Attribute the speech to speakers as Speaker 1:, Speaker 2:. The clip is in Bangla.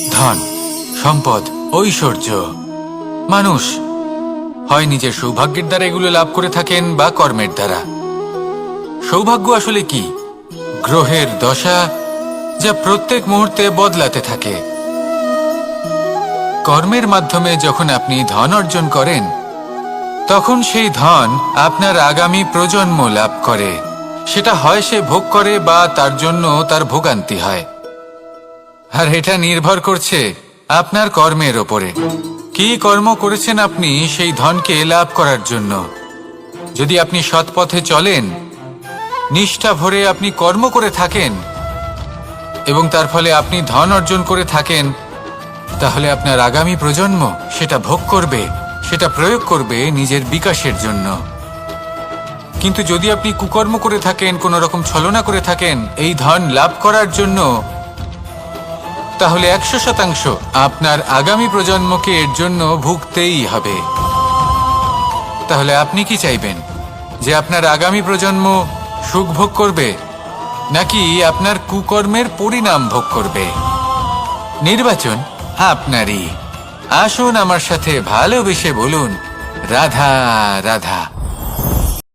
Speaker 1: ধন, সম্পদ, ঐশ্বর্য। মানুষ হয় নিজের সৌভাগ্যের দ্বারা এগুলো লাভ করে থাকেন বা কর্মের দ্বারা। সৌভাগ্য আসলে কি? গ্রহের দশা, যা প্রত্যেক মুহূর্তে বদলাতে থাকে। কর্মের মাধ্যমে যখন আপনি ধন অর্জন করেন, তখন সেই ধন আপনার আগামী প্রজন্ম লাভ করে। সেটা হয় সে ভোগ করে বা তার জন্য তার ভোগান্তি হয়। আর এটা নির্ভর করছে আপনার কর্মের ওপরে। কি কর্ম করেছেন আপনি সেই ধনকে লাভ করার জন্য। যদি আপনি সৎ পথে চলেন, নিষ্ঠা ভরে আপনি কর্ম করে থাকেন এবং তার ফলে আপনি ধন অর্জন করে থাকেন, তাহলে আপনার আগামী প্রজন্ম সেটা ভোগ করবে, সেটা প্রয়োগ করবে নিজের বিকাশের জন্য। কিন্তু যদি আপনি কুকর্ম করে থাকেন, কোনো রকম ছলনা করে থাকেন এই ধন লাভ করার জন্য, তাহলে 100% আপনার আগামী প্রজন্মকে এর জন্য ভুগতেই হবে। তাহলে আপনি কি চাইবেন? যে আপনার আগামী প্রজন্ম সুখ ভোগ করবে, নাকি আপনার কুকর্মের পরিণাম ভোগ করবে? নির্বাচন আপনারই। আসুন আমার সাথে ভালোবেসে বলুন, রাধা রাধা।